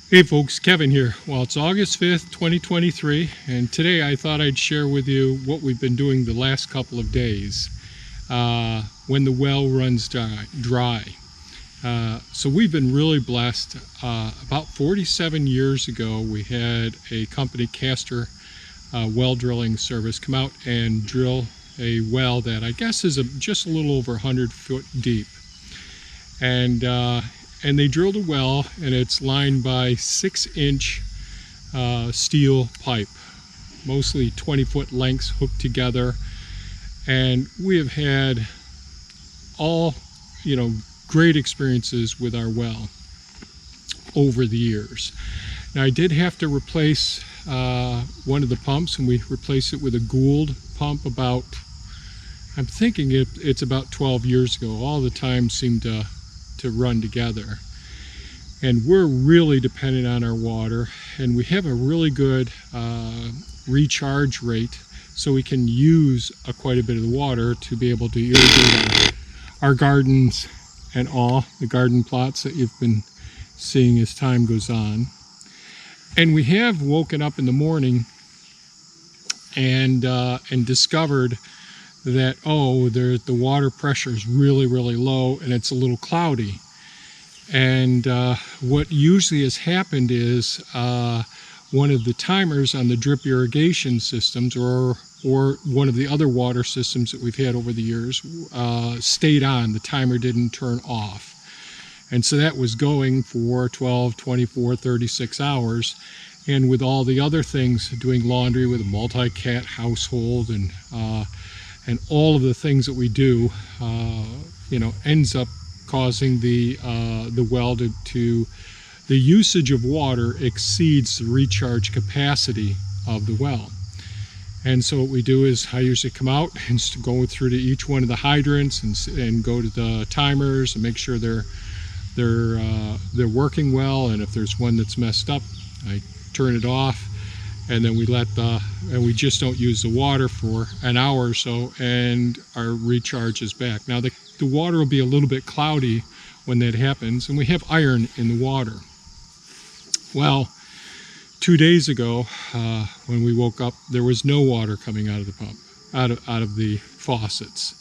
Hey folks, Kevin here. Well, it's August 5th, 2023, and today I thought I'd share with you what we've been doing the last couple of days when the well runs dry. So we've been really blessed. About 47 years ago, we had a company, Castor Well Drilling Service, come out and drill a well that I guess is just a little over 100 foot deep. And they drilled a well, and it's lined by 6-inch steel pipe, mostly 20-foot lengths hooked together. And we have had all, great experiences with our well over the years. Now, I did have to replace one of the pumps, and we replaced it with a Gould pump about, I'm thinking it's about 12 years ago. All the time seemed to run together, and we're really dependent on our water, and we have a really good recharge rate, so we can use quite a bit of the water to be able to irrigate our gardens and all the garden plots that you've been seeing as time goes on. And we have woken up in the morning and discovered that, the water pressure is really low and it's a little cloudy. And what usually has happened is one of the timers on the drip irrigation systems or one of the other water systems that we've had over the years stayed on. The timer didn't turn off. And so that was going for 12, 24, 36 hours. And with all the other things, doing laundry with a multi-cat household and all of the things that we do, ends up causing the well to the usage of water exceeds the recharge capacity of the well. And so what we do is I usually come out and go through to each one of the hydrants and go to the timers and make sure they're working well. And if there's one that's messed up, I turn it off. And then we just don't use the water for an hour or so, and our recharge is back. Now the water will be a little bit cloudy when that happens, and we have iron in the water. Well, 2 days ago, when we woke up, there was no water coming out of the pump, out of the faucets.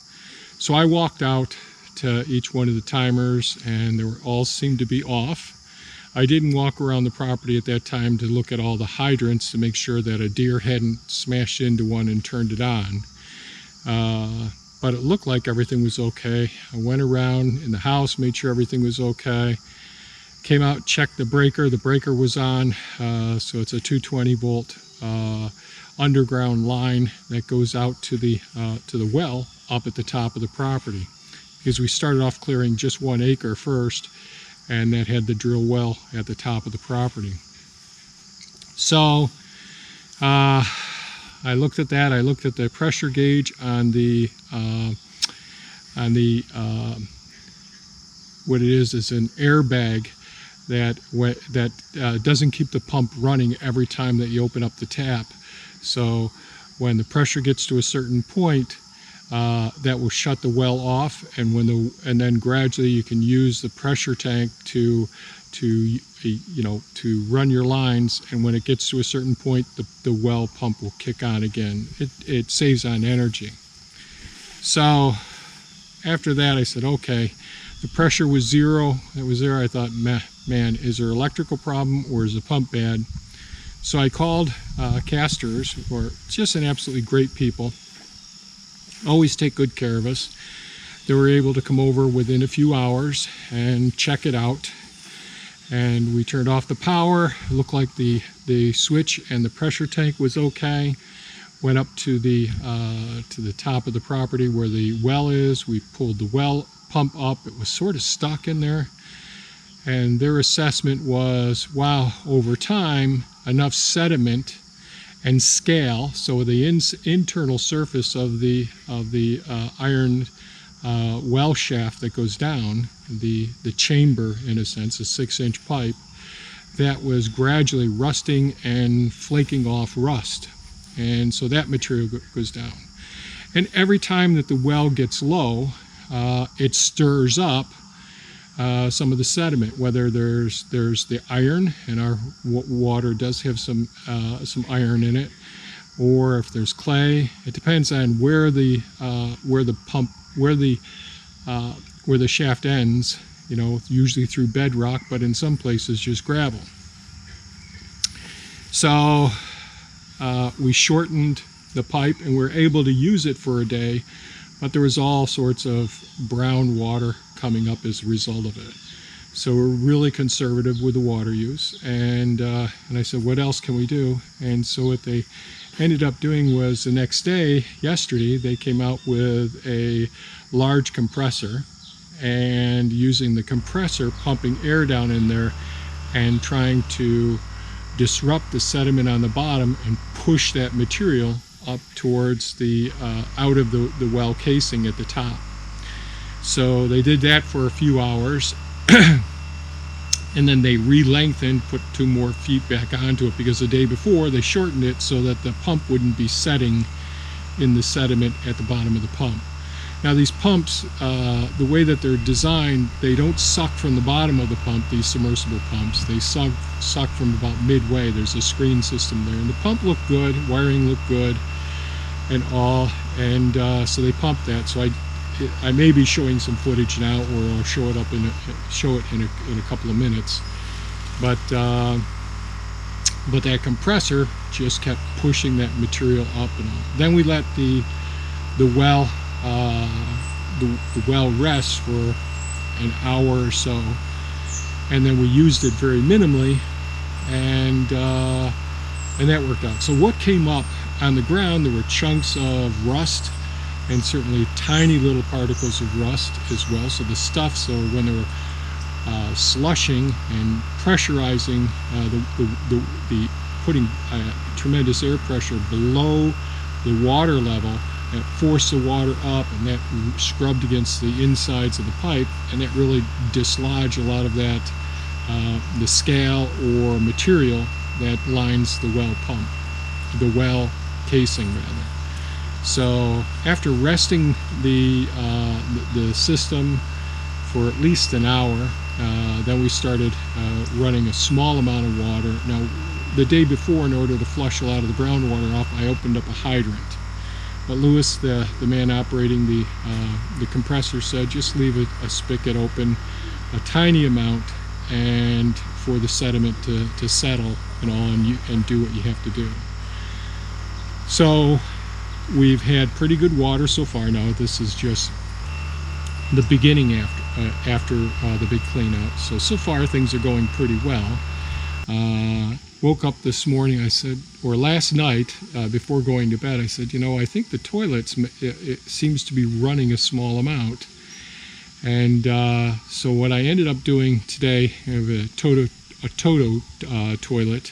So I walked out to each one of the timers, and they all seemed to be off. I didn't walk around the property at that time to look at all the hydrants to make sure that a deer hadn't smashed into one and turned it on. But it looked like everything was okay. I went around in the house, made sure everything was okay. Came out, checked the breaker. The breaker was on, so it's a 220 volt underground line that goes out to the well up at the top of the property. Because we started off clearing just 1 acre first, and that had the drill well at the top of the property. So I looked at that. I looked at the pressure gauge on the what it is an airbag that doesn't keep the pump running every time that you open up the tap. So when the pressure gets to a certain point, that will shut the well off, and then gradually you can use the pressure tank to run your lines, and when it gets to a certain point, the well pump will kick on again. It saves on energy. So after that I said, okay, the pressure was zero. It was there. I thought, man, is there an electrical problem or is the pump bad? So I called Castors, who are just an absolutely great people. Always take good care of us. They were able to come over within a few hours and check it out. And we turned off the power. It looked like the switch and the pressure tank was okay. Went up to the top of the property where the well is. We pulled the well pump up. It was sort of stuck in there. And their assessment was, wow, over time, enough sediment and scale, so the internal surface of the iron well shaft that goes down, the chamber in a sense, a 6-inch pipe, that was gradually rusting and flaking off rust. And so that material goes down. And every time that the well gets low, it stirs up some of the sediment, whether there's the iron, and our water does have some iron in it, or if there's clay. It depends on where the shaft ends. You know, usually through bedrock, but in some places just gravel. So we shortened the pipe and we're able to use it for a day, but there was all sorts of brown water coming up as a result of it. So we're really conservative with the water use, and I said, what else can we do? And so what they ended up doing was, the next day, yesterday, they came out with a large compressor, and using the compressor, pumping air down in there and trying to disrupt the sediment on the bottom and push that material up towards the out of the well casing at the top. So they did that for a few hours and then they re-lengthened, put 2 more feet back onto it, because the day before they shortened it so that the pump wouldn't be setting in the sediment at the bottom of the pump. Now these pumps, the way that they're designed, they don't suck from the bottom of the pump, these submersible pumps. They suck from about midway. There's a screen system there. And the pump looked good, wiring looked good and all, and so they pumped that. So I may be showing some footage now, or I'll show it in a couple of minutes. But that compressor just kept pushing that material up and all. Then we let the well rest for an hour or so, and then we used it very minimally, and that worked out. So what came up on the ground, there were chunks of rust, and certainly tiny little particles of rust as well. So the stuff, so when they were slushing and pressurizing, the putting tremendous air pressure below the water level, that forced the water up, and that scrubbed against the insides of the pipe, and that really dislodged a lot of that, the scale or material that lines the well pump, the well casing rather. So after resting the system for at least an hour, then we started running a small amount of water. Now the day before, in order to flush a lot of the groundwater off, I opened up a hydrant. But Lewis, the man operating the compressor, said just leave a spigot open, a tiny amount, and for the sediment to settle and all, and do what you have to do. So we've had pretty good water so far. Now this is just the beginning after the big clean out. So far things are going pretty well. Woke up this morning, I said, or last night before going to bed, I said, you know, I think the toilets, it seems to be running a small amount. And so what I ended up doing today, I have a Toto toilet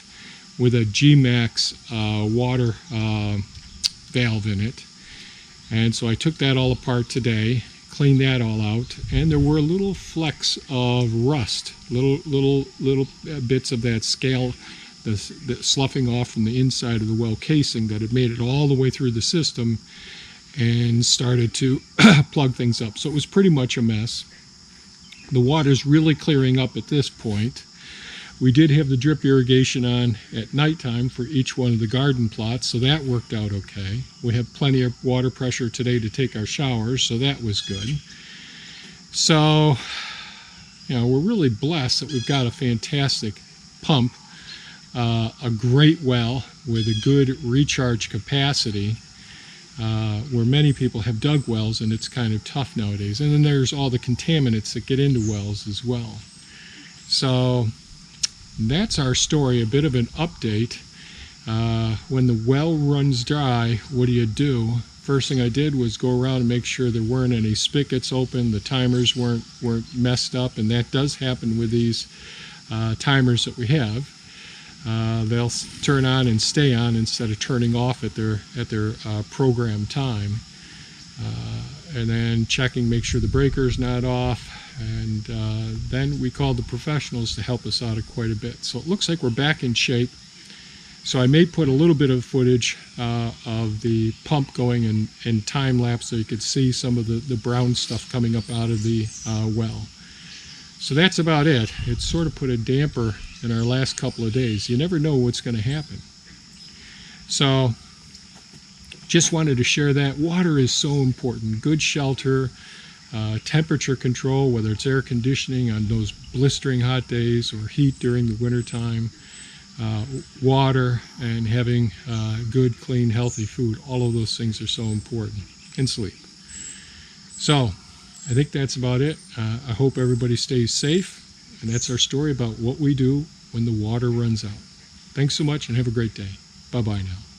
with a G-Max water valve in it. And so I took that all apart today, cleaned that all out, and there were little flecks of rust, little bits of that scale, the sloughing off from the inside of the well casing, that had made it all the way through the system and started to plug things up. So it was pretty much a mess. The water's really clearing up at this point. We did have the drip irrigation on at nighttime for each one of the garden plots, so that worked out okay. We have plenty of water pressure today to take our showers, so that was good. So, you know, we're really blessed that we've got a fantastic pump, a great well with a good recharge capacity, where many people have dug wells and it's kind of tough nowadays. And then there's all the contaminants that get into wells as well. So that's our story, a bit of an update. When the well runs dry, what do? First thing I did was go around and make sure there weren't any spigots open, the timers weren't messed up, and that does happen with these timers that we have. They'll turn on and stay on instead of turning off at their program time. And then checking, make sure the breaker's not off. And then we called the professionals to help us out quite a bit. So it looks like we're back in shape. So I may put a little bit of footage of the pump going in time lapse so you could see some of the brown stuff coming up out of the well. So that's about it. It sort of put a damper in our last couple of days. You never know what's going to happen. So just wanted to share that. Water is so important. Good shelter, temperature control, whether it's air conditioning on those blistering hot days or heat during the winter time, water, and having good, clean, healthy food. All of those things are so important. And sleep. So I think that's about it. I hope everybody stays safe. And that's our story about what we do when the water runs out. Thanks so much and have a great day. Bye-bye now.